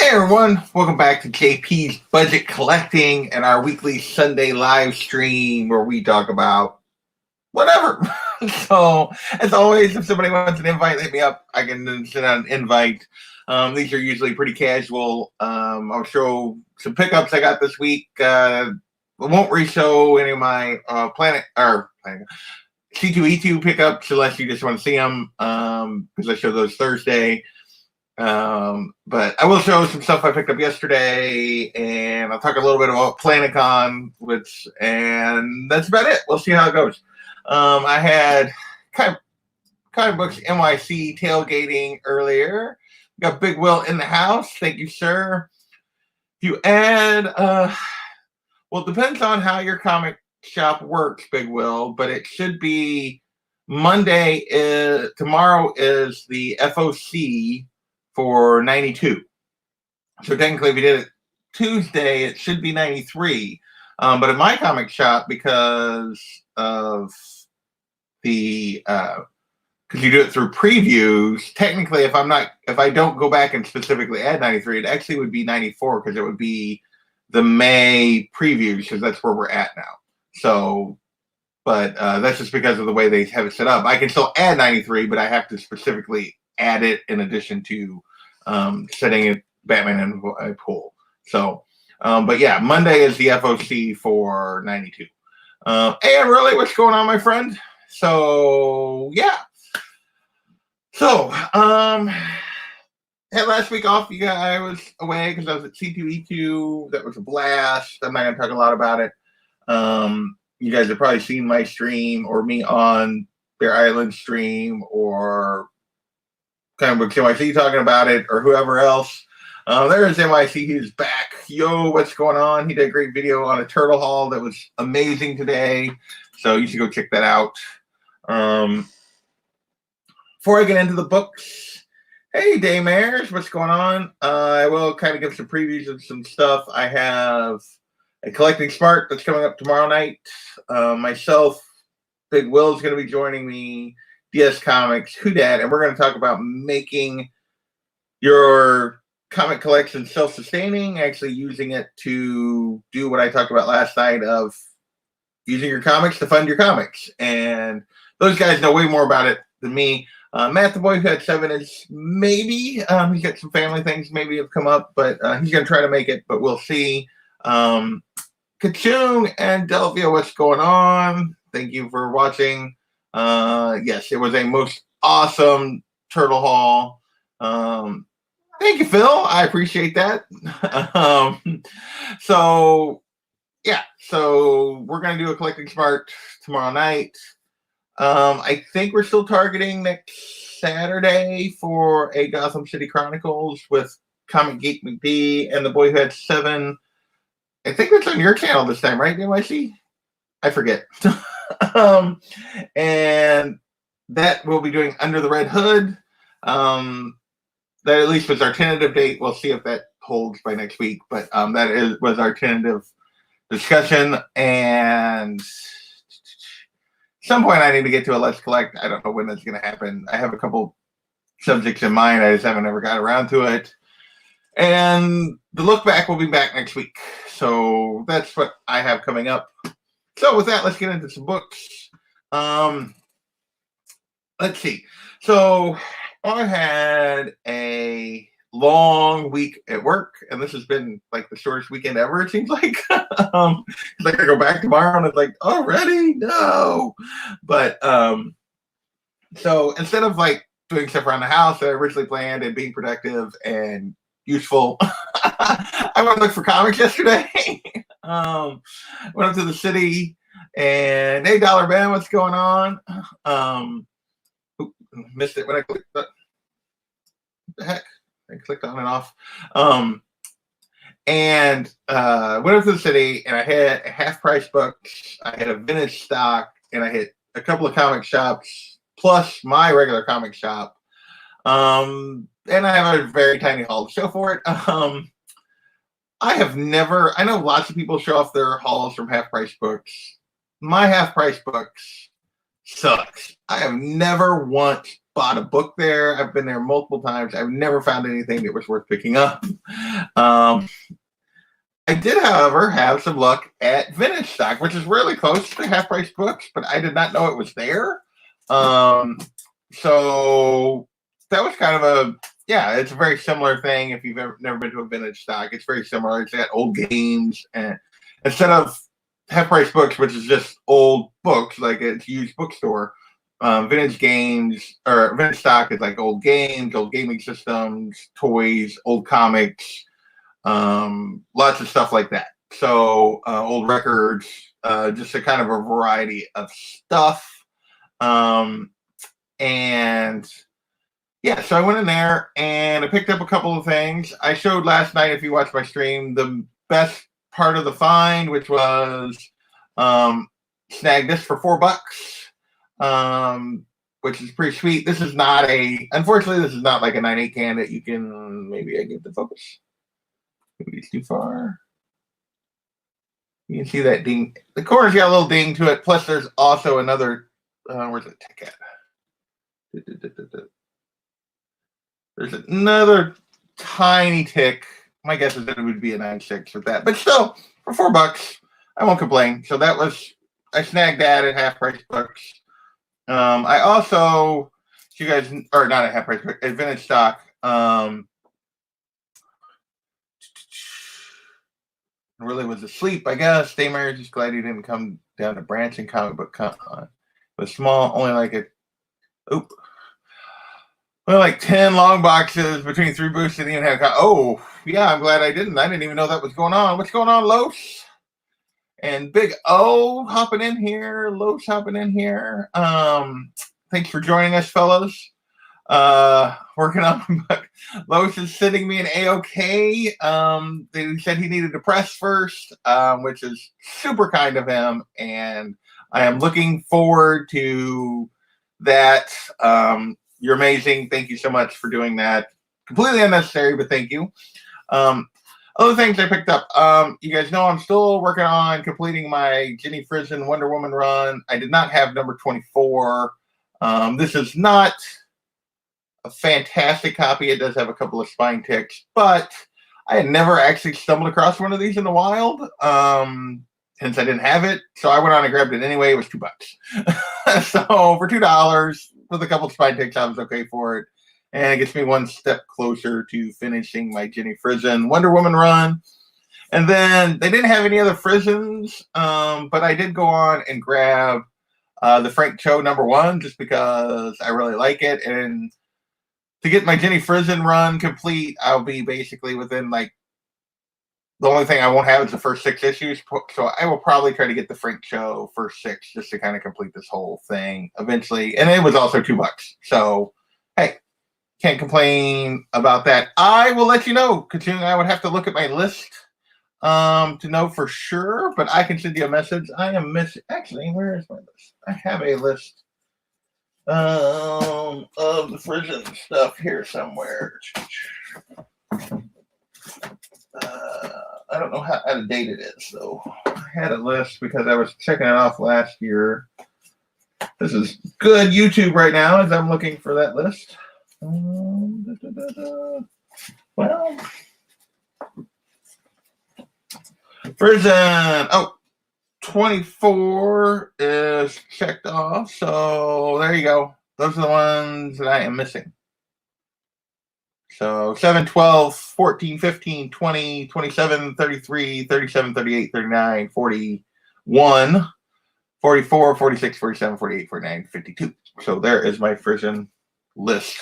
Hey everyone, welcome back to JP's Budget Collecting and our weekly Sunday live stream where we talk about whatever. So, as always, if somebody wants an invite, hit me up. I can send out an invite. These are usually pretty casual. I'll show some pickups I got this week. I won't re-show any of my C2E2 pickups unless you just want to see them because I show those Thursday. But I will show some stuff I picked up yesterday, and I'll talk a little bit about Planicon, and that's about it. We'll see how it goes. I had Comic Books NYC tailgating earlier. Got Big Will in the house. Thank you, sir. If you add, well, it depends on how your comic shop works, Big Will, but it should be Monday. Tomorrow is the FOC for 92. So technically, if you did it Tuesday, it should be 93. But in my comic shop, because of the because you do it through previews, technically, if I don't go back and specifically add 93, it actually would be 94 because it would be the May previews because that's where we're at now. So, but that's just because of the way they have it set up. I can still add 93, but I have to specifically add it in addition to setting it Batman and pool. So, but yeah, Monday is the FOC for 92. And really, what's going on, my friend? So, yeah. So, had last week off. I was away because I was at C2E2. That was a blast. I'm not going to talk a lot about it. You guys have probably seen my stream or me on Bear Island stream or Comic Books NYC talking about it or whoever else. There's NYC. He's back. Yo, what's going on? He did a great video on a turtle haul that was amazing today. So you should go check that out. Before I get into the books, hey, Daymares, what's going on? I will kind of give some previews of some stuff. I have a Collecting Smart that's coming up tomorrow night. Myself, Big Will is going to be joining me. DS Comics, Who Dat, and we're going to talk about making your comic collection self-sustaining, actually using it to do what I talked about last night of using your comics to fund your comics. And those guys know way more about it than me. Matt, the boy who had 7 is maybe, he's got some family things maybe have come up, but he's going to try to make it, but we'll see. Kachung and Delvia, what's going on? Thank you for watching. Yes, it was a most awesome turtle haul. Thank you, Phil. I appreciate that. So yeah, so we're gonna do a Collecting Smart tomorrow night. I think we're still targeting next Saturday for a Gotham City Chronicles with Comic Geek McD and the boy who had 7. I think that's on your channel this time, right, NYC? I forget. And that we'll be doing Under the Red Hood. That at least was our tentative date. We'll see if that holds by next week, but was our tentative discussion. And some point I need to get to a Let's Collect. I don't know when that's going to happen. I have a couple subjects in mind. I just haven't ever got around to it. And the look back will be back next week. So that's what I have coming up. So with that, let's get into some books. Let's see. So I had a long week at work, and this has been like the shortest weekend ever, it seems like. Like I go back tomorrow, and it's like, already? No. But so instead of like doing stuff around the house that I originally planned and being productive and useful, I went to look for comics yesterday. Went up to the city, and hey, Dollar Ben, what's going on? Missed it when I clicked. What the heck? I clicked on and off. And went up to the city, and I had half price books. I had a vintage stock, and I hit a couple of comic shops plus my regular comic shop. And I have a very tiny haul to show for it. I know lots of people show off their hauls from half price books. My half price books sucks. I have never once bought a book there. I've been there multiple times. I've never found anything that was worth picking up. I did, however, have some luck at vintage stock, which is really close to half price books, but I did not know it was there. So that was kind of it's a very similar thing. If you've never been to a vintage stock, it's very similar. It's got old games, and instead of half price books, which is just old books, like it's used bookstore, vintage games or vintage stock is like old games, old gaming systems, toys, old comics, lots of stuff like that. So old records, just a kind of a variety of stuff. And yeah, so I went in there and I picked up a couple of things. I showed last night, if you watched my stream, the best part of the find, which was snagged this for $4, which is pretty sweet. This is not unfortunately, this is not like a 9/8 can that you can, maybe I get the focus. Maybe it's too far. You can see that ding. The corner's got a little ding to it. Plus, there's also another. Where's the tick at? There's another tiny tick. My guess is that it would be a 9/6 with that, but still, for $4, I won't complain. So I snagged that at half price books. I also, you guys, or not at half price, but at vintage stock. Really was asleep, I guess. Daymeyer, just glad he didn't come down to Branson Comic Book Con. It was small, only like only like 10 long boxes between 3 booths. Didn't even have. Oh, yeah, I'm glad I didn't. I didn't even know that was going on. What's going on, Los? And Big O hopping in here. Los hopping in here. Thanks for joining us, fellas. Working on Los is sitting me in A-OK. They said he needed to press first, which is super kind of him, and I am looking forward to that. You're amazing. Thank you so much for doing that. Completely unnecessary, but thank you. Other things I picked up. You guys know I'm still working on completing my Jenny Frison Wonder Woman run. I did not have number 24. This is not a fantastic copy. It does have a couple of spine ticks, but I had never actually stumbled across one of these in the wild, since I didn't have it. So I went on and grabbed it anyway. It was $2. So for $2 with a couple of spine ticks, I was okay for it. And it gets me one step closer to finishing my Jenny Frison Wonder Woman run. And then they didn't have any other Frisons, but I did go on and grab the Frank Cho #1 just because I really like it. And to get my Jenny Frison run complete, I'll be basically within the only thing I won't have is the first 6 issues. So I will probably try to get the Frank Cho first 6 just to kind of complete this whole thing eventually. And it was also $2. So, hey, can't complain about that. I will let you know. Continuing, I would have to look at my list to know for sure, but I can send you a message. I am missing. Actually, where is my list? I have a list of the Frison stuff here somewhere. I don't know how out of date it is, though. I had a list because I was checking it off last year. This is good YouTube right now as I'm looking for that list. Well, Frison. Oh, 24 is checked off. So there you go. Those are the ones that I am missing. So 7, 12, 14, 15, 20, 27, 33, 37, 38, 39, 41, 44, 46, 47, 48, 49, 52. So there is my Frison list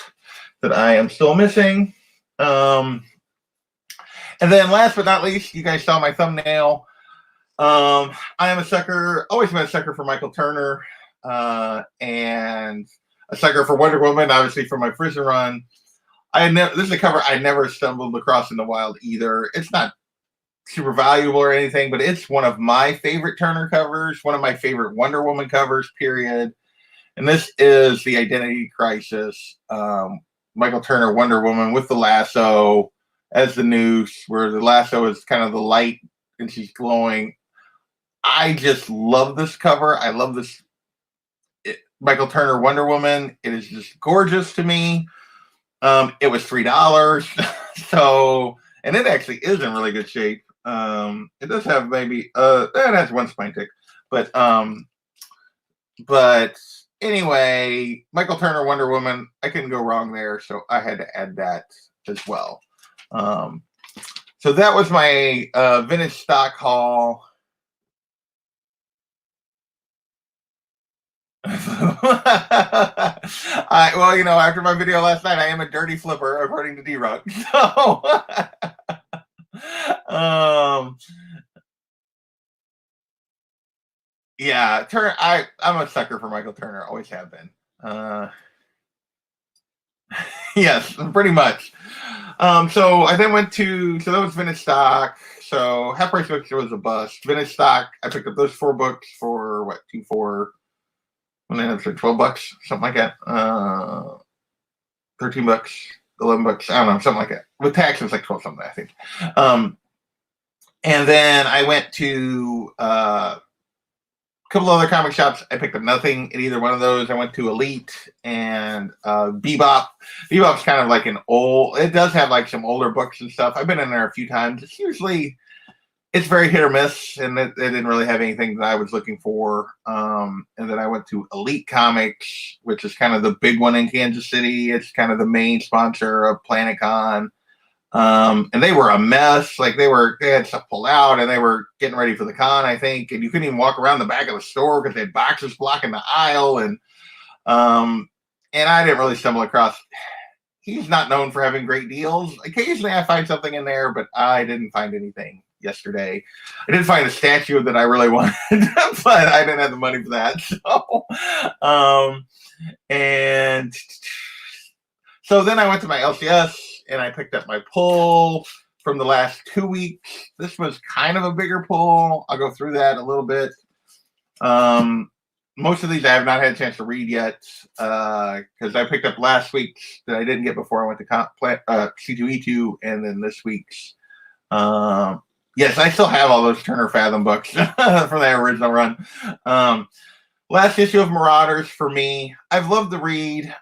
that I am still missing. And then last but not least, you guys saw my thumbnail. I am a sucker, always been a sucker for Michael Turner, and a sucker for Wonder Woman, obviously for my Frison run. This is a cover I never stumbled across in the wild either. It's not super valuable or anything, but it's one of my favorite Turner covers, one of my favorite Wonder Woman covers, period. And this is the Identity Crisis, Michael Turner Wonder Woman with the lasso as the noose, where the lasso is kind of the light and she's glowing. I just love this cover. I love this Michael Turner Wonder Woman. It is just gorgeous to me. It was $3. So and it actually is in really good shape. It does have maybe it has one spine tick, but anyway, Michael Turner Wonder Woman, I couldn't go wrong there, so I had to add that as well. So that was my vintage stock haul. Well, after my video last night, I am a dirty flipper, according to D-Rock. So, yeah, I'm a sucker for Michael Turner, always have been. Yes, pretty much. So I then went to, so that was vintage stock. So Half Price Books was a bust. Vintage stock, I picked up those 4 books for what, 2 when they have $12, something like that. 13 bucks, 11 bucks, I don't know, something like that. With tax, it was like 12 something, I think. And then I went to a couple other comic shops. I picked up nothing at either one of those. I went to Elite and Bebop. Bebop's kind of like it does have like some older books and stuff. I've been in there a few times. It's very hit or miss, and it didn't really have anything that I was looking for. And then I went to Elite Comics, which is kind of the big one in Kansas City. It's kind of the main sponsor of PlanetCon. And they were a mess. Like they had stuff pulled out, and they were getting ready for the con, I think. And you couldn't even walk around the back of the store because they had boxes blocking the aisle. And I didn't really stumble across. He's not known for having great deals. Occasionally I find something in there, but I didn't find anything yesterday. I did find a statue that I really wanted, but I didn't have the money for that. So then I went to my LCS and I picked up my pull from the last 2 weeks. This was kind of a bigger pull. I'll go through that a little bit. Most of these I have not had a chance to read yet because I picked up last week's that I didn't get before I went to C2E2, and then this week's. Yes, I still have all those Turner Fathom books from that original run. Last issue of Marauders for me. I've loved the read.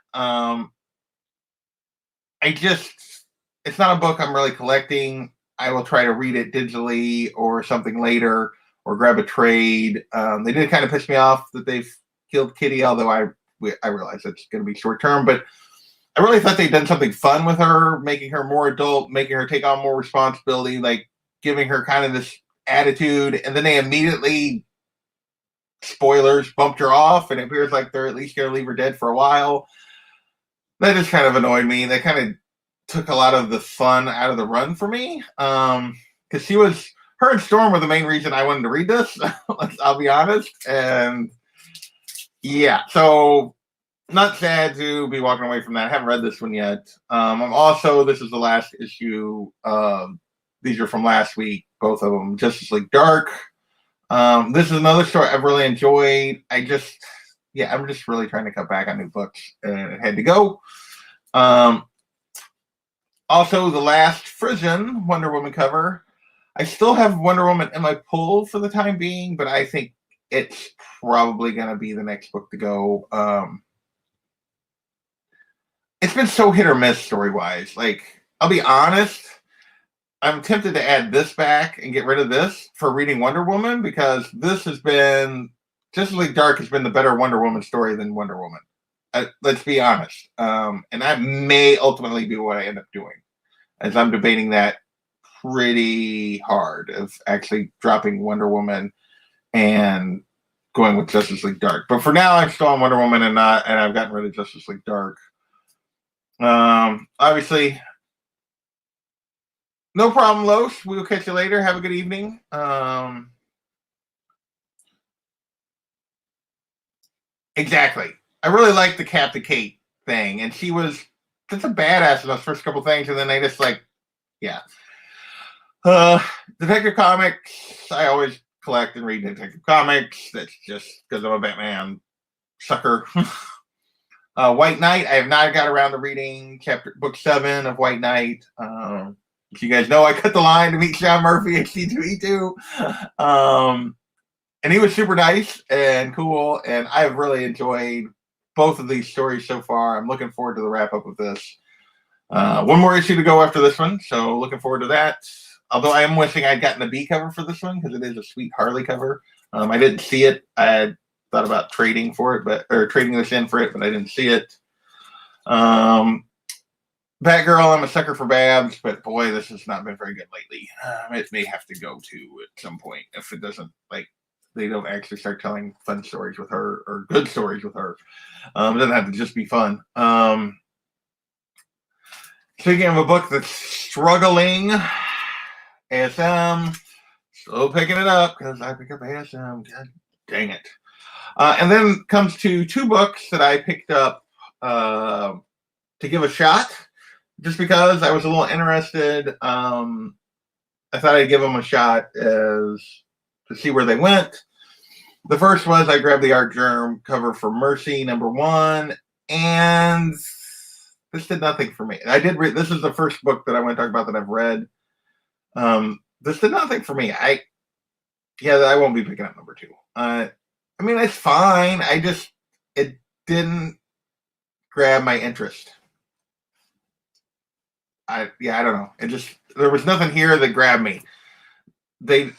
It's not a book I'm really collecting. I will try to read it digitally or something later or grab a trade. They did kind of piss me off that they've killed Kitty, although I realize it's going to be short term, but I really thought they'd done something fun with her, making her more adult, making her take on more responsibility, like giving her kind of this attitude, and then they immediately, spoilers, bumped her off, and it appears like they're at least going to leave her dead for a while. That just kind of annoyed me. That kind of took a lot of the fun out of the run for me. Because her and Storm were the main reason I wanted to read this. I'll be honest. And yeah, so not sad to be walking away from that. I haven't read this one yet. This is the last issue. These are from last week, both of them. Justice League Dark. This is another story I've really enjoyed. I'm just really trying to cut back on new books, and it had to go. Also, the last Frisian Wonder Woman cover. I still have Wonder Woman in my pull for the time being, but I think it's probably going to be the next book to go. It's been so hit or miss story-wise. Like, I'll be honest, I'm tempted to add this back and get rid of this for reading Wonder Woman, because this has been, Justice League Dark has been the better Wonder Woman story than Wonder Woman. Let's be honest. And that may ultimately be what I end up doing, as I'm debating that pretty hard, of actually dropping Wonder Woman and going with Justice League Dark. But for now, I'm still on Wonder Woman and I've gotten rid of Justice League Dark. Obviously, no problem, Los. We will catch you later. Have a good evening. Exactly. I really like the Captain Kate thing, and she was just a badass in those first couple things, and then they just Detective Comics. I always collect and read Detective Comics. That's just because I'm a Batman sucker. White Knight. I have not got around to reading book 7 of White Knight. As you guys know, I cut the line to meet Sean Murphy at C2E2. And he was super nice and cool, and I've really enjoyed both of these stories so far. I'm looking forward to the wrap up of this. One more issue to go after this one, so looking forward to that. Although I am wishing I'd gotten a B cover for this one because it is a sweet Harley cover. I didn't see it. I had thought about trading for it, or trading this in for it, but I didn't see it. Batgirl, I'm a sucker for Babs, but boy, this has not been very good lately. It may have to go to at some point if it doesn't, like, they don't actually start telling fun stories with her or good stories with her. It doesn't have to just be fun. Speaking of a book that's struggling, ASM, still picking it up because I pick up ASM. God dang it. And then comes to two books that I picked up to give a shot just because I was a little interested. I thought I'd give them a shot to see where they went. The first was I grabbed the Art Germ cover for Mercy #1, and this did nothing for me. I did read. This is the first book that I want to talk about that I've read. This did nothing for me. I won't be picking up #2. I mean, it's fine. It didn't grab my interest. I don't know. There was nothing here that grabbed me. They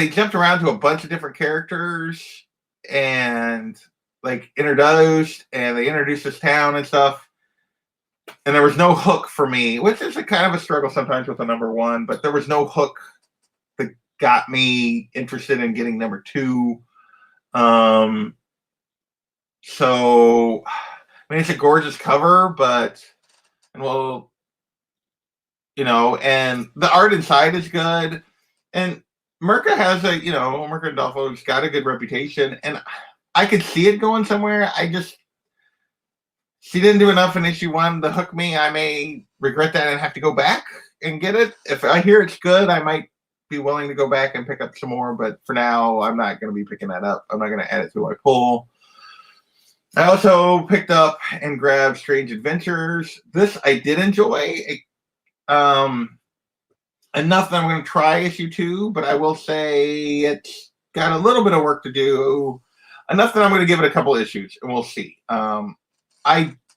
jumped around to a bunch of different characters and like introduced, and they introduced this town and stuff. And there was no hook for me, which is a kind of a struggle sometimes with a #1, but there was no hook that got me interested in getting #2. So, I mean, it's a gorgeous cover, and the art inside is good. And Mirka has Mirka Andolfo's got a good reputation, and I could see it going somewhere. She didn't do enough in issue 1 to hook me. I may regret that and have to go back and get it. If I hear it's good, I might be willing to go back and pick up some more. But for now, I'm not going to be picking that up. I'm not going to add it to my pull. I also picked up and grabbed Strange Adventures. This I did enjoy. Enough that I'm going to try issue 2, but I will say it's got a little bit of work to do. Enough that I'm going to give it a couple issues, and we'll see.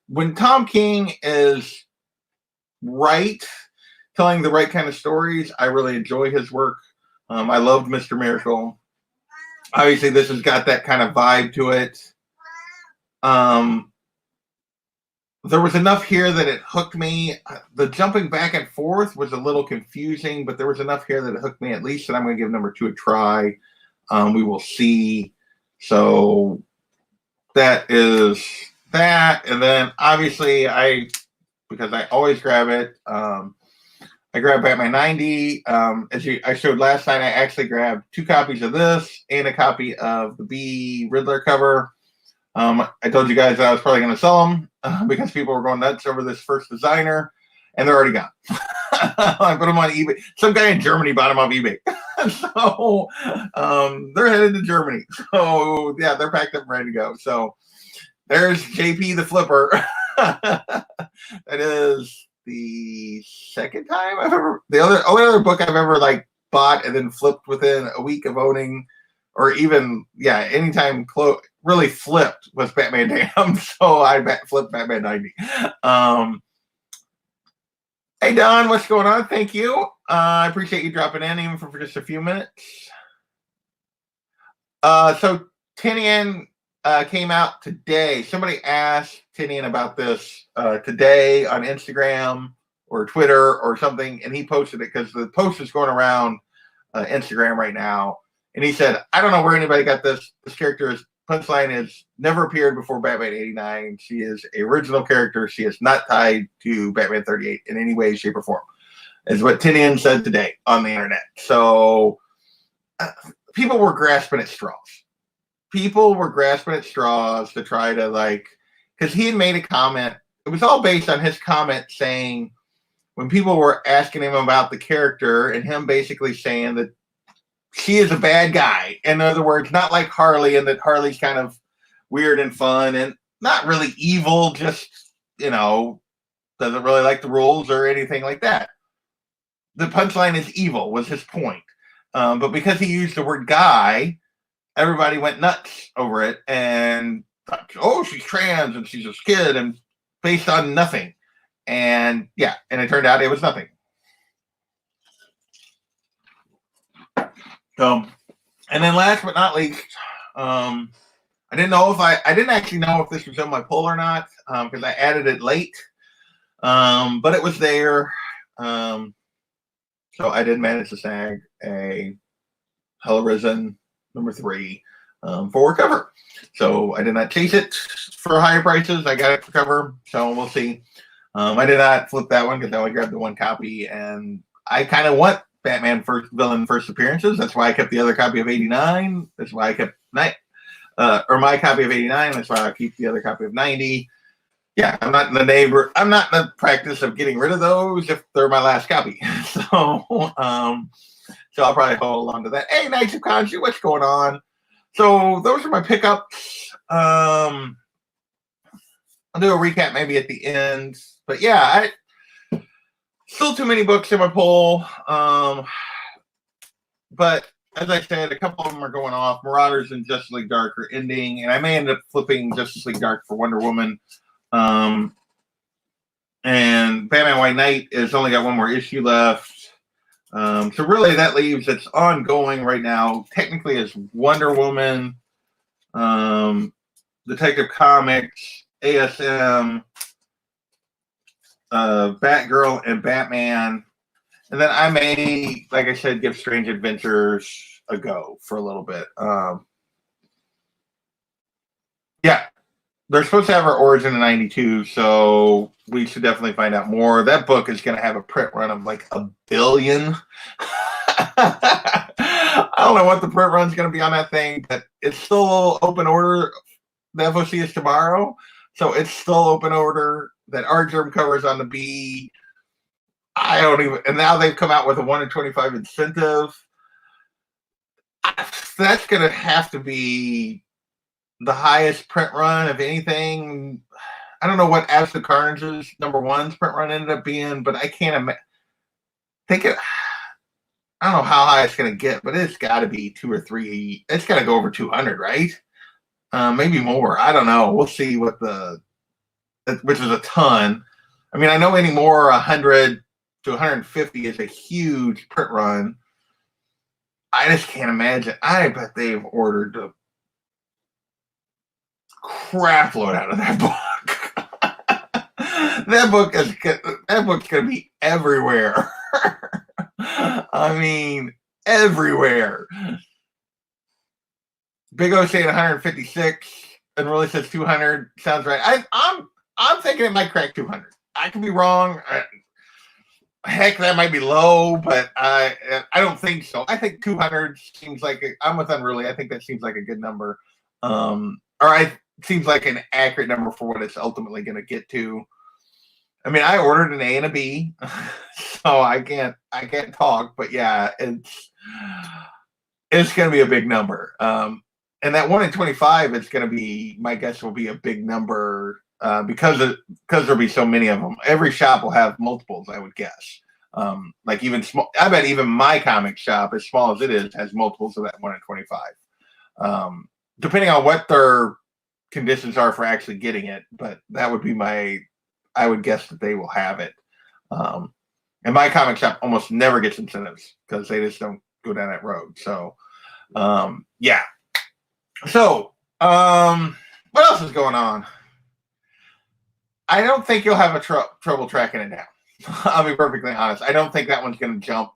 When Tom King is telling the right kind of stories, I really enjoy his work. I loved Mr. Miracle. Obviously, this has got that kind of vibe to it. There was enough here that it hooked me. The jumping back and forth was a little confusing, but there was enough here that it hooked me at least, that I'm going to give #2 a try. We will see. So that is that. And then obviously because I always grab it, I grabbed Batman 90. As I showed last night, I actually grabbed 2 copies of this and a copy of the B Riddler cover. I told you guys that I was probably going to sell them because people were going nuts over this first designer, and they're already gone. I put them on eBay. Some guy in Germany bought them off eBay. So they're headed to Germany. So yeah, they're packed up and ready to go. So there's JP the Flipper. That is the second time the only other book I've ever bought and then flipped within a week of owning, or even anytime really flipped, was Batman Damned. So I flipped Batman 90. Hey Don, what's going on? Thank you. I appreciate you dropping in even for just a few minutes. So Tinian came out today. Somebody asked Tinian about this today on Instagram or Twitter or something, and he posted it because the post is going around Instagram right now. And he said, I don't know where anybody got this. This character's punchline is never appeared before Batman 89. She is an original character. She is not tied to Batman 38 in any way, shape, or form, is what Tinian said today on the internet. So people were grasping at straws. People were grasping at straws to try to because he had made a comment. It was all based on his comment saying, when people were asking him about the character, and him basically saying that she is a bad guy. In other words, not like Harley, and that Harley's kind of weird and fun and not really evil, just, doesn't really like the rules or anything like that. The punchline is evil, was his point. But because he used the word guy, everybody went nuts over it and thought, oh, she's trans and she's a kid, and based on nothing. And yeah, and it turned out it was nothing. So, and then last but not least, I didn't actually know if this was in my pull or not, because I added it late. But it was there. So I did manage to snag a Hella Risen number 3 for cover. So I did not chase it for higher prices. I got it for cover. So we'll see. I did not flip that one because I only grabbed the one copy, and I kind of want Batman villain first appearances. That's why I kept the other copy of 89. That's why I kept my copy of 89. That's why I keep the other copy of 90. Yeah, I'm not in the practice of getting rid of those if they're my last copy. So I'll probably hold on to that. Hey, Knights of Khonshu, what's going on? So those are my pickups. I'll do a recap maybe at the end. But yeah, still too many books in my pull. But as I said, a couple of them are going off. Marauders and Justice League Dark are ending, and I may end up flipping Justice League Dark for Wonder Woman. And Batman White Knight has only got one more issue left. So really that leaves it's ongoing right now. Technically is Wonder Woman, Detective Comics, ASM, Batgirl, and Batman. And then I may, like I said, give Strange Adventures a go for a little bit. Yeah. They're supposed to have our origin in 92, so we should definitely find out more. That book is going to have a print run of like 1 billion. I don't know what the print run is going to be on that thing, but it's still open order. The FOC is tomorrow, so it's still open order. That Artgerm covers on the B. And now they've come out with a 1 in 25 incentive. That's going to have to be the highest print run of anything. I don't know what Absolute Carnage's number 1's print run ended up being, but I can't think it. I don't know how high it's going to get, but it's got to be 2 or 3. It's got to go over 200, right? Maybe more. I don't know. We'll see which is a ton. I mean, I know any more 100 to 150 is a huge print run. I just can't imagine. I bet they've ordered a crap load out of that book. That book's gonna be everywhere. I mean, everywhere. Big O saying 156 and really says 200. Sounds right. I'm thinking it might crack 200. I could be wrong. Heck, that might be low, but I don't think so. I think 200 seems like I'm with Unruly. I think that seems like a good number. Seems like an accurate number for what it's ultimately going to get to. I mean, I ordered an A and a B, so I can't talk, but yeah, it's going to be a big number. And that 1 in 25 is going to be, my guess will be a big number because there'll be so many of them. Every shop will have multiples, I would guess. Like even small, I bet even my comic shop, as small as it is, has multiples of that 1 in 25. Depending on what their conditions are for actually getting it, but that would be I would guess that they will have it. And my comic shop almost never gets incentives because they just don't go down that road. So, yeah. So, what else is going on? I don't think you'll have a trouble tracking it down. I'll be perfectly honest. I don't think that one's going to jump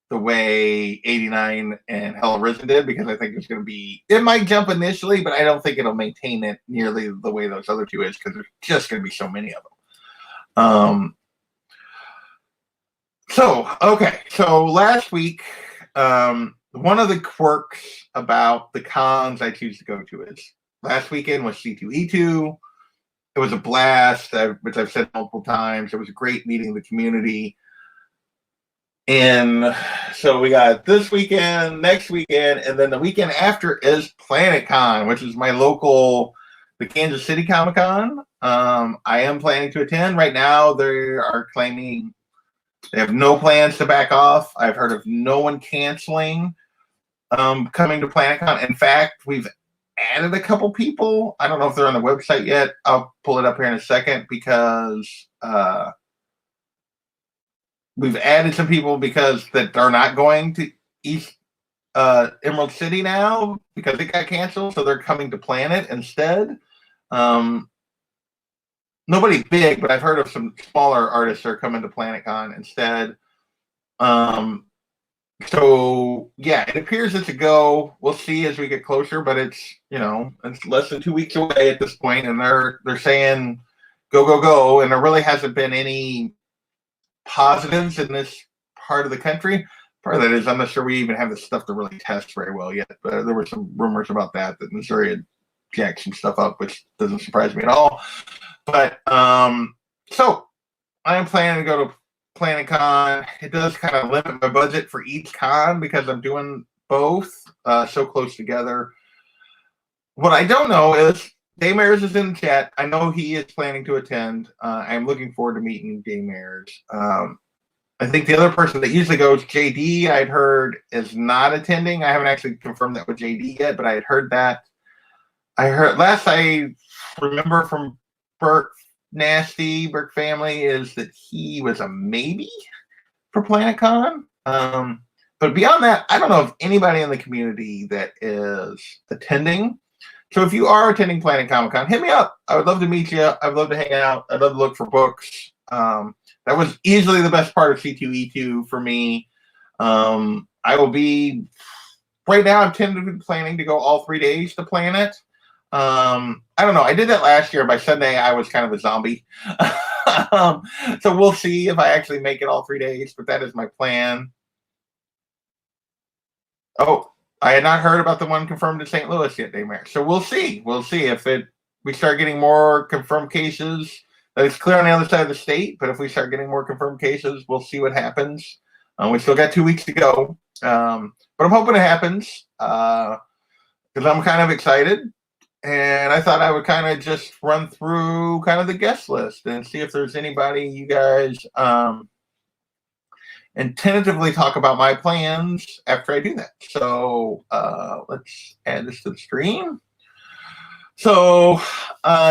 the way 89 and Hella Risen did, because I think it might jump initially, but I don't think it'll maintain it nearly the way those other two is, because there's just going to be so many of them. So last week, one of the quirks about the cons I choose to go to is last weekend was C2E2. It was a blast, which I've said multiple times. It was great meeting the community. And so we got this weekend, next weekend, and then the weekend after is PlanetCon, which is my local, the Kansas City Comic Con. I am planning to attend. Right now, they are claiming they have no plans to back off. I've heard of no one canceling coming to PlanetCon. In fact, we've added a couple people. I don't know if they're on the website yet. I'll pull it up here in a second, because we've added some people because that are not going to East Emerald City now because it got canceled, so they're coming to Planet instead. Nobody big, but I've heard of some smaller artists that are coming to PlanetCon instead. So yeah, it appears it's a go. We'll see as we get closer, but it's it's less than 2 weeks away at this point, and they're saying go go go, and there really hasn't been any positives in this part of the country. Part of that is I'm not sure we even have the stuff to really test very well yet, but there were some rumors about that Missouri had jacked some stuff up, which doesn't surprise me at all. But so I am planning to go to PlanetCon. It does kind of limit my budget for each con because I'm doing both so close together. What I don't know is Daymers is in the chat. I know he is planning to attend. I'm looking forward to meeting Daymers. I think the other person that usually goes, JD, I'd heard is not attending. I haven't actually confirmed that with JD yet, but I had heard that. I heard last I remember from Burke family is that he was a maybe for PlanetCon. But beyond that, I don't know of anybody in the community that is attending. So if you are attending Planet Comic-Con, hit me up. I would love to meet you. I'd love to hang out. I'd love to look for books. That was easily the best part of C2E2 for me. I will be, right now I'm tentatively planning to go all 3 days to Planet. I don't know. I did that last year. By Sunday, I was kind of a zombie. So we'll see if I actually make it all 3 days, but that is my plan. Oh, I had not heard about the one confirmed in St. Louis yet, Daymare. So we'll see. We'll see if we start getting more confirmed cases. It's clear on the other side of the state, but if we start getting more confirmed cases, we'll see what happens. We still got 2 weeks to go, but I'm hoping it happens because I'm kind of excited. And I thought I would kind of just run through kind of the guest list and see if there's anybody you guys and tentatively talk about my plans after I do that. So let's add this to the stream. So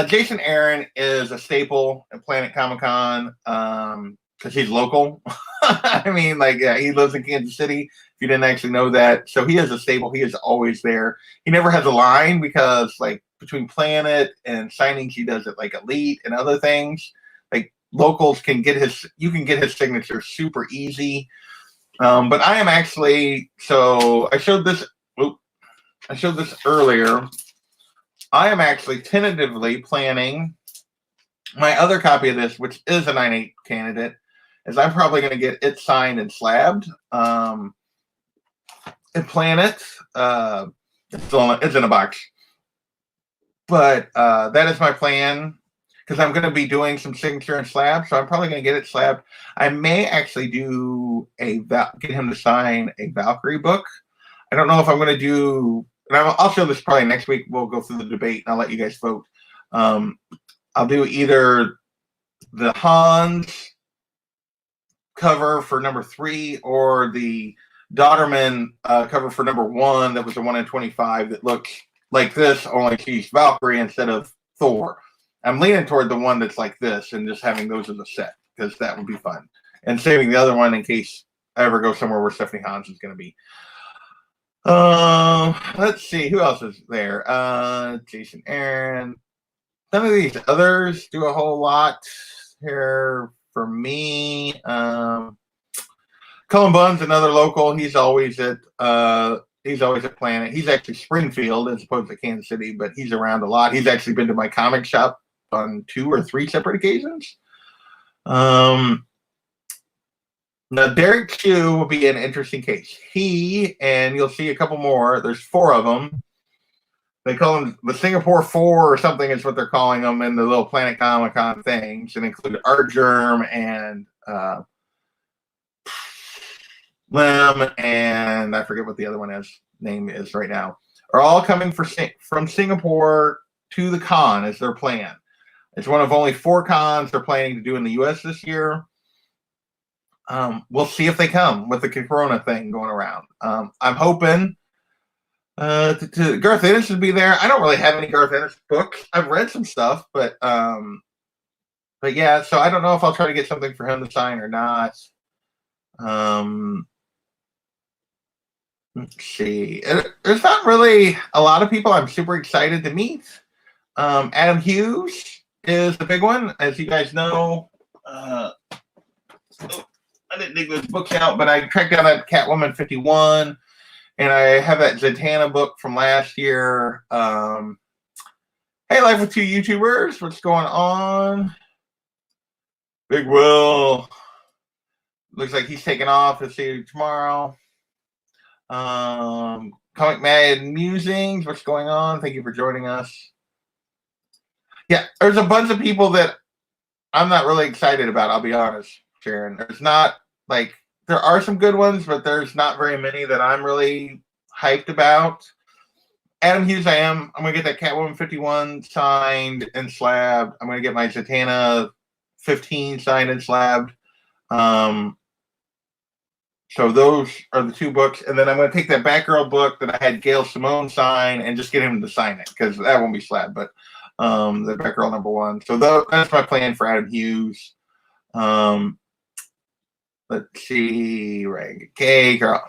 Jason Aaron is a staple at Planet Comic-Con because he's local. I mean, like, yeah, he lives in Kansas City. If you didn't actually know that. So he is a staple. He is always there. He never has a line because, like, between Planet and signings, he does it like Elite and other things. Like, locals can get you can get his signature super easy. But I am actually, so I showed this earlier. I am actually tentatively planning my other copy of this, which is a 9/8 candidate, is I'm probably going to get it signed and slabbed at Planet. It's in a box. But that is my plan because I'm going to be doing some signature and slab, so I'm probably going to get it slabbed. I may actually do get him to sign a Valkyrie book. I don't know if I'm going to do, and I'll show this probably next week. We'll go through the debate, and I'll let you guys vote. I'll do either the Hans cover for number 3 or the Dodderman cover for number 1 that was a 1 in 25 that looks like this, only she's Valkyrie instead of Thor. I'm leaning toward the one that's like this and just having those as a set because that would be fun. And saving the other one in case I ever go somewhere where Stephanie Hans is going to be. Let's see. Who else is there? Jason Aaron. None of these others do a whole lot here for me. Cullen Bunn's another local. He's always at Planet. He's actually Springfield as opposed to Kansas City, but he's around a lot. He's actually been to my comic shop on 2 or 3 separate occasions. Now, Derek Chu will be an interesting case. He, and you'll see a couple more, there's 4 of them. They call them the Singapore 4 or something is what they're calling them in the little Planet Comic-Con things, and include Art Germ and Lim, and I forget what the other name is right now, are all coming from Singapore to the con as their plan. It's one of only 4 cons they're planning to do in the U.S. this year. We'll see if they come with the Corona thing going around. I'm hoping to Garth Ennis to be there. I don't really have any Garth Ennis books. I've read some stuff, but yeah, so I don't know if I'll try to get something for him to sign or not. Let's see. There's not really a lot of people I'm super excited to meet. Adam Hughes is the big one, as you guys know. I didn't dig those books out, but I tracked down that Catwoman 51, and I have that Zatanna book from last year. Hey, Life with Two YouTubers, what's going on? Big Will. Looks like he's taking off. Let's see you tomorrow. Comic Mad Musings, what's going on? Thank you for joining us. Yeah, there's a bunch of people that I'm not really excited about, I'll be honest, Sharon. There's not, like, there are some good ones, but there's not very many that I'm really hyped about. Adam Hughes, I'm going to get that Catwoman 51 signed and slabbed. I'm going to get my Zatanna 15 signed and slabbed. So those are the two books. And then I'm going to take that Batgirl book that I had Gail Simone sign and just get him to sign it, because that won't be slabbed, but the Batgirl #1. So that's my plan for Adam Hughes. Let's see. Right. Okay, girl.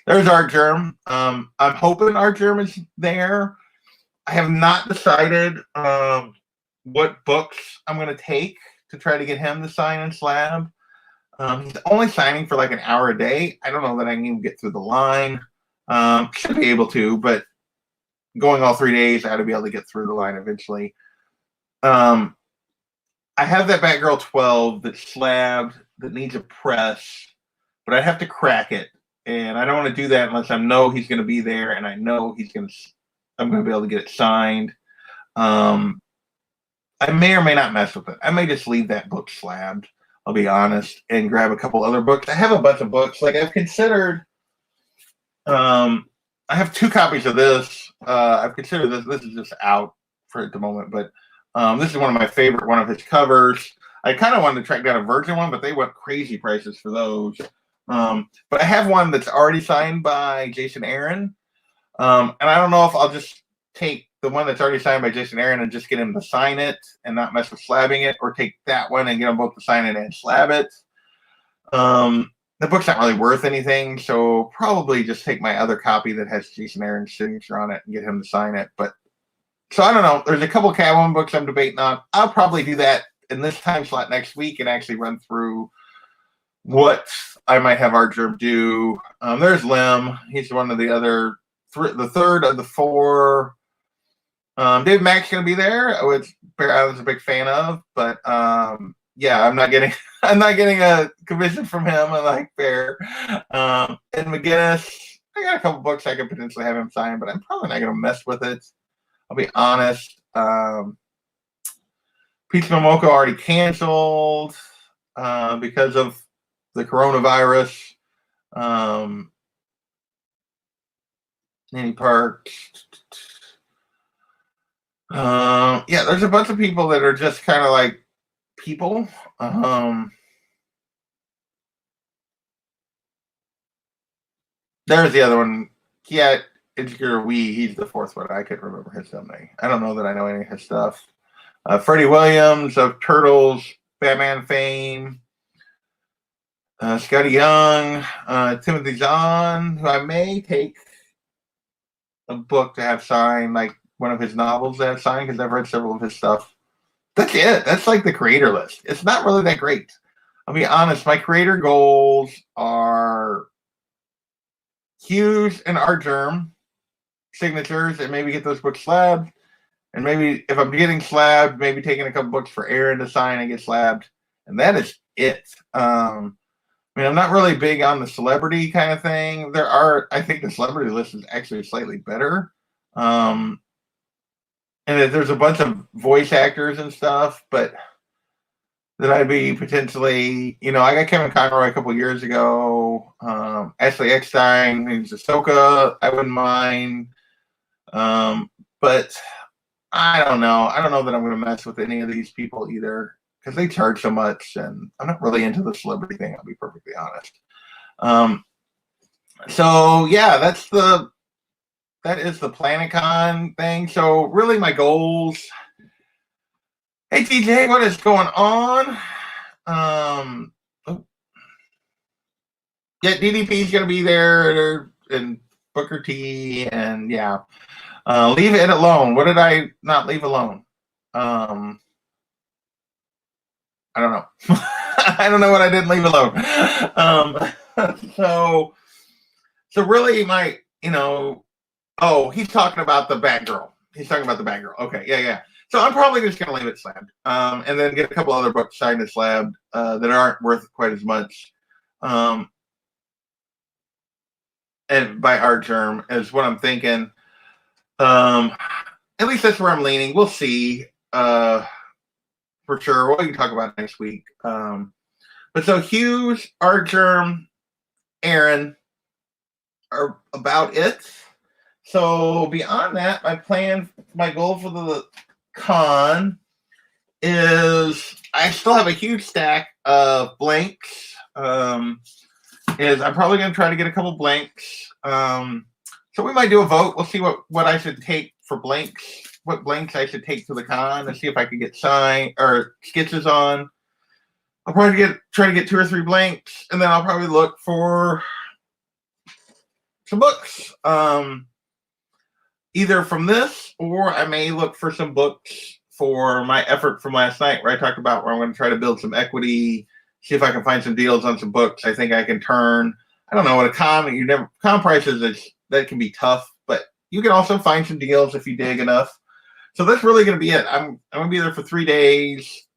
There's Art Germ. I'm hoping Art Germ is there. I have not decided what books I'm going to take to try to get him to sign and slab. He's only signing for like an hour a day. I don't know that I can even get through the line. Should be able to, but going all 3 days, I ought to be able to get through the line eventually. I have that Batgirl 12 that's slabbed, that needs a press, but I have to crack it. And I don't want to do that unless I know he's going to be there, and I know I'm going to be able to get it signed. I may or may not mess with it. I may just leave that book slabbed, I'll be honest, and grab a couple other books. I have a bunch of books. Like, I've considered, I have 2 copies of this. I've considered this. This is just out for at the moment, but this is one of my favorite, one of his covers. I kind of wanted to track down a Virgin one, but they went crazy prices for those. But I have one that's already signed by Jason Aaron. And I don't know if I'll just take the one that's already signed by Jason Aaron and just get him to sign it and not mess with slabbing it, or take that one and get them both to sign it and slab it. The book's not really worth anything, so probably just take my other copy that has Jason Aaron's signature on it and get him to sign it. But so I don't know. There's a couple Catwoman books I'm debating on. I'll probably do that in this time slot next week and actually run through what I might have Art Germ do. There's Lim. He's one of the other the third of the 4. Dave Mack's going to be there, which Bear Island's a big fan of, but yeah, I'm not getting a commission from him, unlike Bear. And McGinnis, I got a couple books I could potentially have him sign, but I'm probably not going to mess with it, I'll be honest. Peach Momoko already canceled because of the coronavirus. Nanny Parks. Yeah, there's a bunch of people that are just kind of like people. There's the other one. Yeah, Edgar Wee. He's the 4th one. I couldn't remember his name. I don't know that I know any of his stuff. Freddie Williams of Turtles, Batman fame. Scotty Young, Timothy Zahn, who I may take a book to have signed, like one of his novels to have signed, because I've read several of his stuff. That's it. That's like the creator list. It's not really that great. I'll be honest. My creator goals are Hughes and Art Germ signatures, and maybe get those books slabbed. And maybe if I'm getting slabbed, maybe taking a couple books for Aaron to sign and get slabbed. And that is it. I mean, I'm not really big on the celebrity kind of thing. I think the celebrity list is actually slightly better. And there's a bunch of voice actors and stuff, but that I'd be potentially, I got Kevin Conroy a couple years ago. Ashley Eckstein, who's Ahsoka, I wouldn't mind. But I don't know. I don't know that I'm going to mess with any of these people either, because they charge so much, and I'm not really into the celebrity thing, I'll be perfectly honest. So yeah, that is the PlanetCon thing. So really my goals. Hey TJ, what is going on? Yeah, DDP is going to be there, and Booker T, and yeah. Leave it alone. What did I not leave alone? I don't know. I don't know what I didn't leave alone. So really, he's talking about the Batgirl. He's talking about the Batgirl. Okay, yeah. So I'm probably just going to leave it slabbed, and then get a couple other books signed and slabbed that aren't worth quite as much. And by art term is what I'm thinking. At least that's where I'm leaning. We'll see. For sure. We can talk about next week. But so Hughes, art term, Aaron are about it. So beyond that, my goal for the con is I still have a huge stack of blanks. Is I'm probably going to try to get a couple blanks. So we might do a vote. We'll see what I should take for blanks, what blanks I should take to the con, and see if I can get sign or sketches on. I'll probably try to get 2 or 3 blanks, and then I'll probably look for some books. Either from this, or I may look for some books for my effort from last night, where I talked about where I'm going to try to build some equity, see if I can find some deals on some books I think I can turn. I don't know what a con prices that can be tough, but you can also find some deals if you dig enough. So that's really going to be it. I'm going to be there for 3 days.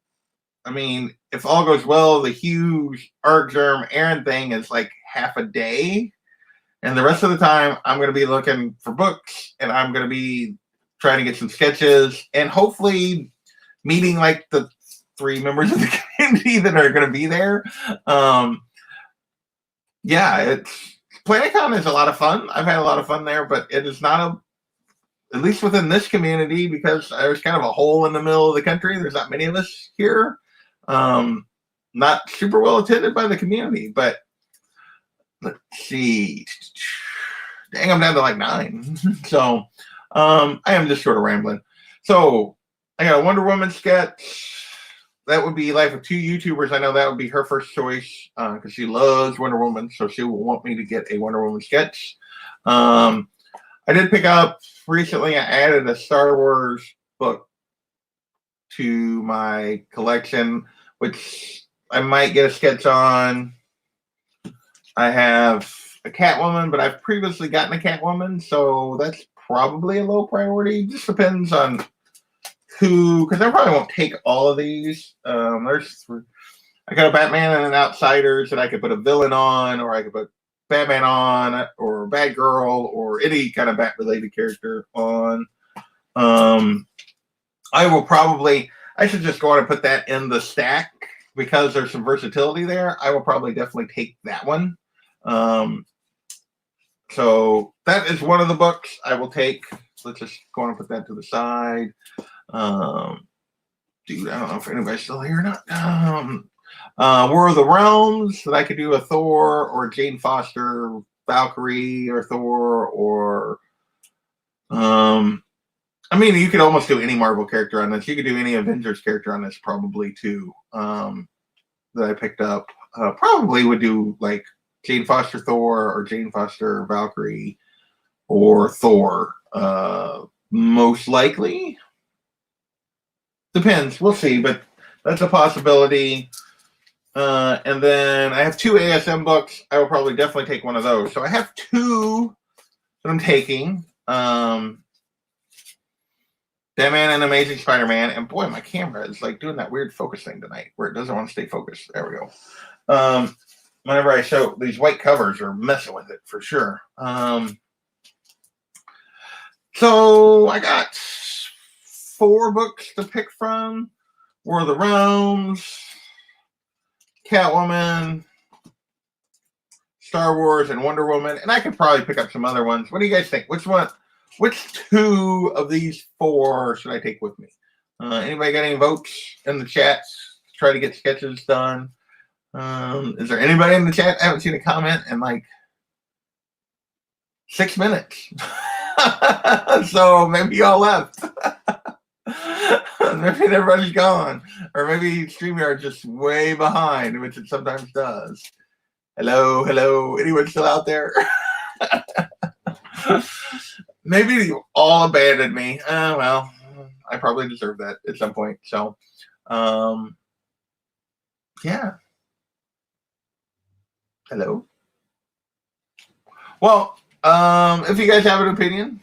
I mean, if all goes well, the huge art germ Aaron thing is like half a day. And the rest of the time, I'm going to be looking for books, and I'm going to be trying to get some sketches, and hopefully meeting like the 3 members of the community that are going to be there. Yeah, PlanetCon is a lot of fun. I've had a lot of fun there, but it is not at least within this community, because there's kind of a hole in the middle of the country. There's not many of us here. Not super well attended by the community, but let's see. Dang, I'm down to like 9. So I am just sort of rambling. So I got a Wonder Woman sketch. That would be Life of 2 YouTubers. I know that would be her first choice because she loves Wonder Woman, so she will want me to get a Wonder Woman sketch. I did pick up recently, I added a Star Wars book to my collection, which I might get a sketch on. I have a Catwoman, but I've previously gotten a Catwoman, so that's probably a low priority. Just depends on who, because I probably won't take all of these. I got a Batman and an Outsiders that I could put a villain on, or I could put Batman on, or Batgirl, or any kind of Bat-related character on. I should just go on and put that in the stack because there's some versatility there. I will probably definitely take that one. So that is one of the books I will take. Let's just go on and put that to the side. Dude, I don't know if anybody's still here or not. War of the Realms, that I could do a Thor or Jane Foster, Valkyrie, or Thor, or I mean, you could almost do any Marvel character on this. You could do any Avengers character on this probably too. That I picked up. Probably would do like Jane Foster Thor, or Jane Foster Valkyrie, or Thor. Most likely. Depends. We'll see, but that's a possibility. And then I have 2 ASM books. I will probably definitely take one of those. So I have 2 that I'm taking. Batman and Amazing Spider-Man. And boy, my camera is like doing that weird focus thing tonight where it doesn't want to stay focused. There we go. Whenever I show these white covers are messing with it for sure. So I got 4 books to pick from. War of the Realms, Catwoman, Star Wars, and Wonder Woman. And I could probably pick up some other ones. What do you guys think? Which 2 of these 4 should I take with me? Anybody got any votes in the chat to try to get sketches done? Is there anybody in the chat? I haven't seen a comment in like 6 minutes. So maybe y'all left. Maybe everybody's gone. Or maybe StreamYard just way behind, which it sometimes does. Hello. Anyone still out there? Maybe you all abandoned me. Well, I probably deserve that at some point. So, yeah. Hello. Well, if you guys have an opinion,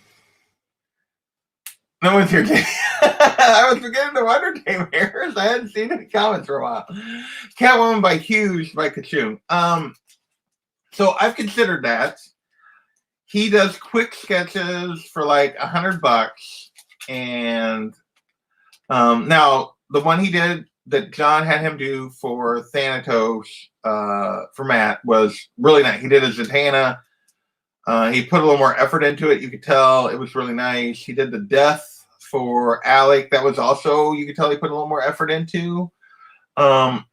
no one's here. I was beginning to wonder, Daymares. I hadn't seen any comments for a while. Catwoman by Hughes by Kachung. So I've considered that. He does quick sketches for like $100, and now the one he did that John had him do for Thanatos for Matt was really nice. He did a Zatanna. He put a little more effort into it. You could tell it was really nice. He did the death for Alec. That was also, you could tell he put a little more effort into. But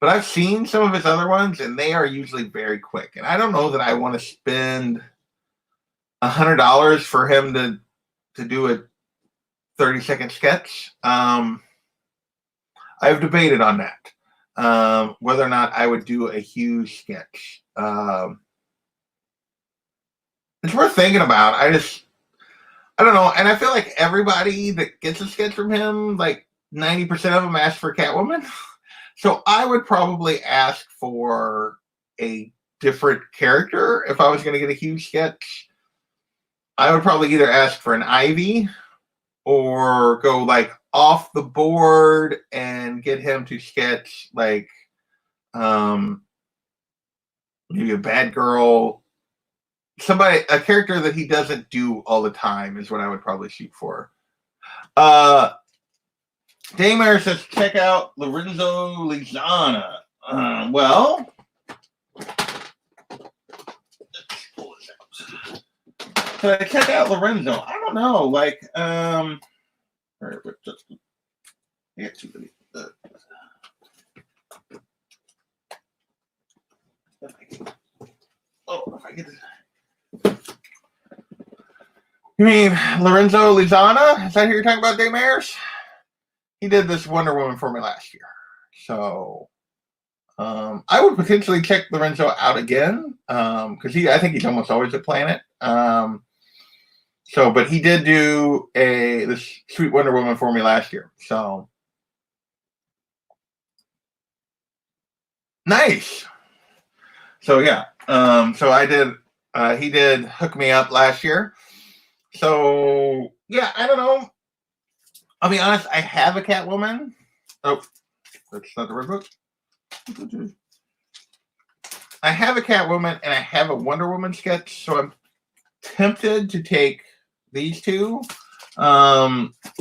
I've seen some of his other ones, and they are usually very quick. And I don't know that I want to spend $100 for him to do a 30-second sketch. I've debated on that, whether or not I would do a huge sketch. It's worth thinking about. I don't know. And I feel like everybody that gets a sketch from him, like 90% of them ask for Catwoman. So I would probably ask for a different character if I was going to get a huge sketch. I would probably either ask for an Ivy or go like off the board and get him to sketch like maybe a bad girl. A character that he doesn't do all the time is what I would probably shoot for. Daymare says, check out Lorenzo Lizana. Well, let's pull this out. Should I check out Lorenzo? I don't know. Like, all right, just get too many. If I get this. You mean Lorenzo Lizana? Is that who you're talking about, Daymares? He did this Wonder Woman for me last year. So I would potentially check Lorenzo out again because I think he's almost always at Planet. But he did do this Sweet Wonder Woman for me last year. So nice. So yeah. So I did. He did hook me up last year. So yeah, I don't know. I'll be honest, I have a Catwoman. Oh, that's not the right book. I have a Catwoman and I have a Wonder Woman sketch, so I'm tempted to take these two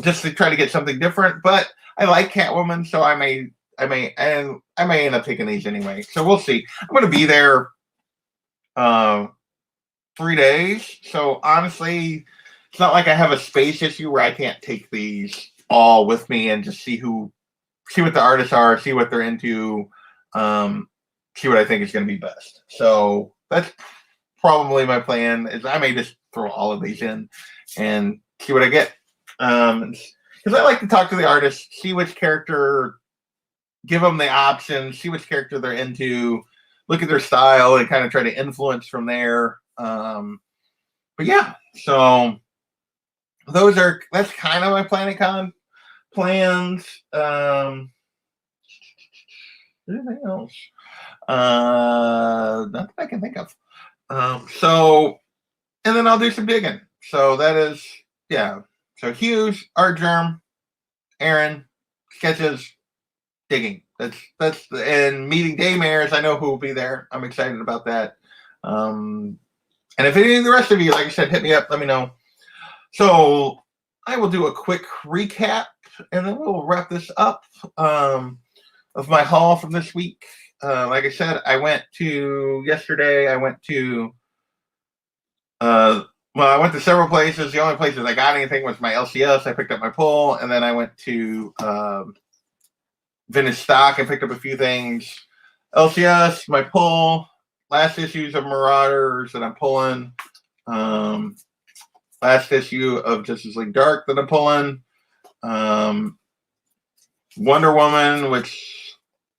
just to try to get something different. But I like Catwoman, so I may end up taking these anyway. So we'll see. I'm going to be there 3 days, so honestly, it's not like I have a space issue where I can't take these all with me and just see what the artists are, see what they're into, see what I think is going to be best. So that's probably my plan. Is I may just throw all of these in and see what I get. Because I like to talk to the artists, see which character, give them the options, see which character they're into, look at their style, and kind of try to influence from there. But yeah, so that's kind of my PlanetCon plans. Anything else? Nothing I can think of. And then I'll do some digging. So that is, yeah. So Hughes, Art Germ, Aaron, sketches, digging. And meeting Daymares. I know who will be there. I'm excited about that. And if any of the rest of you, like I said, hit me up, let me know. So I will do a quick recap, and then we'll wrap this up of my haul from this week. Like I said, I went to several places. The only places I got anything was my LCS. I picked up my pull, and then I went to Vintage Stock and picked up a few things. LCS, my pull, last issues of Marauders that I'm pulling. Last issue of Justice League Dark that I'm pulling. Wonder Woman, which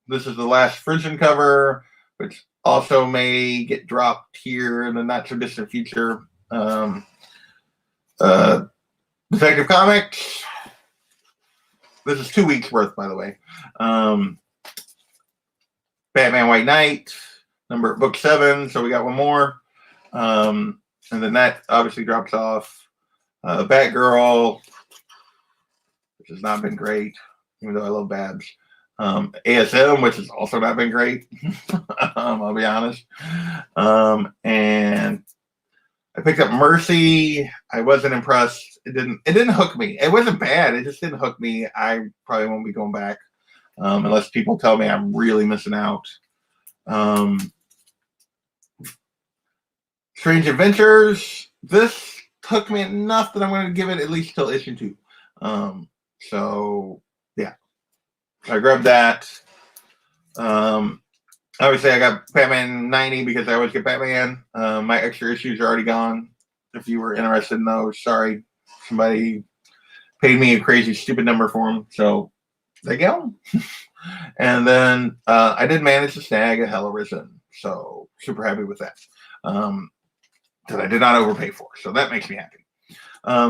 This is the last Frisian cover, which also may get dropped here in the not so distant future. Detective Comics. This is 2 weeks worth, by the way. Batman White Knight, book 7. So we got one more. And then that obviously drops off. Batgirl, which has not been great, even though I love Babs. ASM, which has also not been great. I'll be honest. And I picked up Mercy. I wasn't impressed. It didn't hook me. It wasn't bad. It just didn't hook me. I probably won't be going back unless people tell me I'm really missing out. Strange Adventures. This took me enough that I'm going to give it at least till issue 2. So yeah, I grabbed that. Obviously, I got Batman 90 because I always get Batman. My extra issues are already gone. If you were interested in those, sorry. Somebody paid me a crazy, stupid number for them. So there you go. And then I did manage to snag a Hella Risen. So super happy with that. That I did not overpay for. So that makes me happy.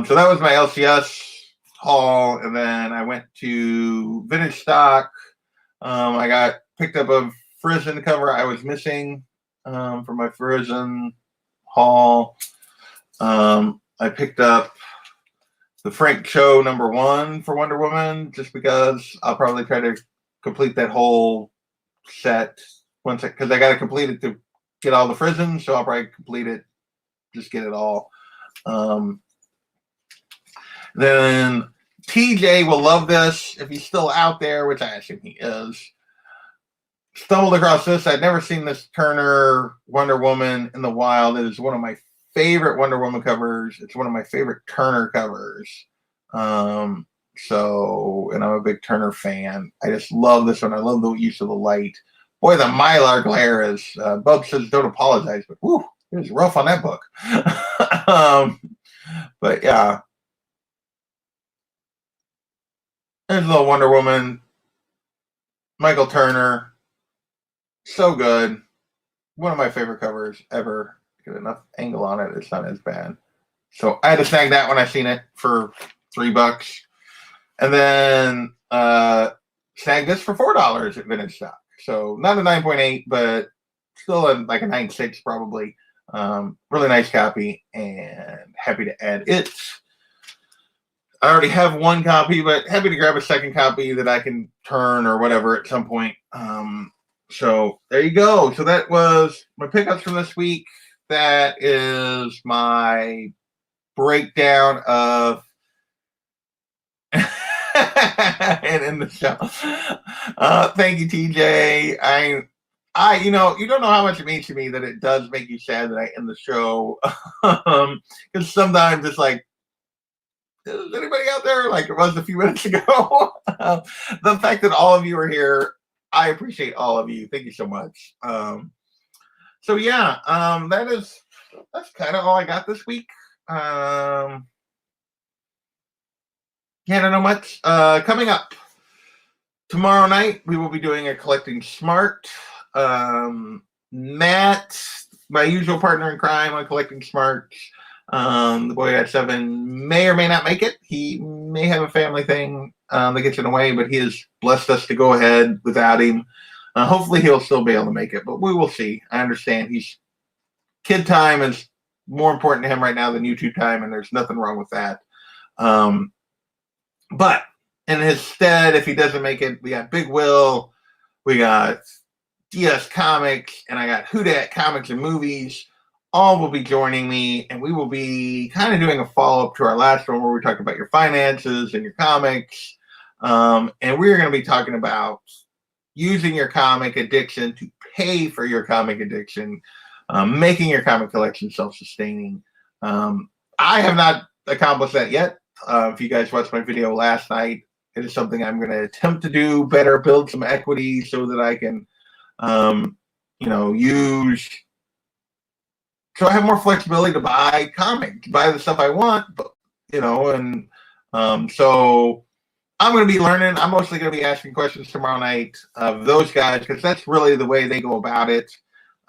So that was my LCS haul. And then I went to Vintage Stock. I picked up a Frisian cover I was missing for my Frisian haul. I picked up the Frank Cho #1 for Wonder Woman just because I'll probably try to complete that whole set because I got to complete it to get all the Frisian, so I'll probably complete it, just get it all. Then TJ will love this if he's still out there, which I assume he is. Stumbled across this. I'd never seen this Turner Wonder Woman in the wild. It is one of my favorite Wonder Woman covers. It's one of my favorite Turner covers. And I'm a big Turner fan. I just love this one. I love the use of the light. Boy, the Mylar glare is. Bub says don't apologize, but whew, it was rough on that book. But yeah, there's a little Wonder Woman. Michael Turner. So good. One of my favorite covers ever. Get enough angle on it. It's not as bad. So I had to snag that when I seen it for $3. And then snag this for $4 at Vintage Stock. So not a 9.8, but still like a 9.6 probably. Really nice copy and happy to add it. I already have one copy, but happy to grab a second copy that I can turn or whatever at some point. So there you go. So that was my pickups from this week. That is my breakdown of and in the show. Thank you, TJ. You don't know how much it means to me that it does make you sad that I end the show. Because sometimes it's like, is anybody out there like it was a few minutes ago? The fact that all of you are here, I appreciate all of you. Thank you so much. So yeah, that's kind of all I got this week. Yeah, I don't know much. Coming up tomorrow night, we will be doing a Collecting Smart. Matt, my usual partner in crime on Collecting Smart, the boy at 7 may or may not make it. He may have a family thing that gets in the way, but he has blessed us to go ahead without him. Hopefully he'll still be able to make it, but we will see. I understand kid time is more important to him right now than YouTube time, and there's nothing wrong with that. But in his stead, if he doesn't make it, we got Big Will, we got DS Comics, and I got Who Dat Comics and Movies. All will be joining me, and we will be kind of doing a follow-up to our last one where we talked about your finances and your comics. And we're going to be talking about using your comic addiction to pay for your comic addiction, making your comic collection self-sustaining. I have not accomplished that yet. If you guys watched my video last night, it is something I'm going to attempt to do better, build some equity so that I can, so I have more flexibility to buy comics, buy the stuff I want, but, so I'm going to be learning. I'm mostly going to be asking questions tomorrow night of those guys because that's really the way they go about it.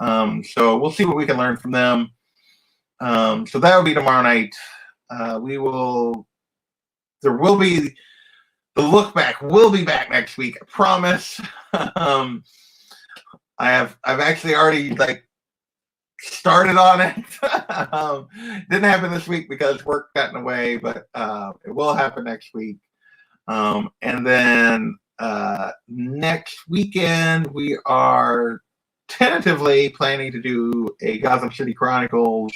So we'll see what we can learn from them. So that will be tomorrow night. There will be the look back. Will be back next week. I promise. I've actually already started on it. Didn't happen this week because work got in the way, but it will happen next week. And then next weekend we are tentatively planning to do a Gotham City Chronicles,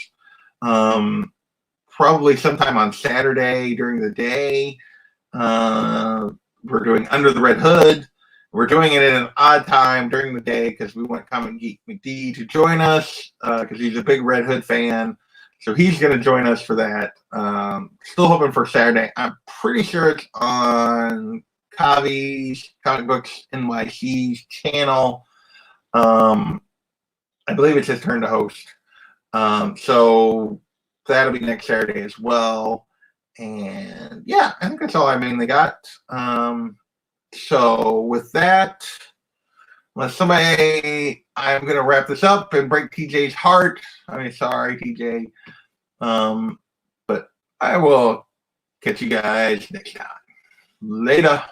probably sometime on Saturday during the day. We're doing Under the Red Hood. We're doing it at an odd time during the day because we want Comic Geek McD to join us because he's a big Red Hood fan. So he's going to join us for that. Still hoping for Saturday. I'm pretty sure it's on Kavi's Comic Books NYC's channel. I believe it's his turn to host. So that'll be next Saturday as well. And yeah, I think that's all I mainly got. So with that, unless somebody, I'm going to wrap this up and break TJ's heart. I mean, sorry, TJ. But I will catch you guys next time. Later.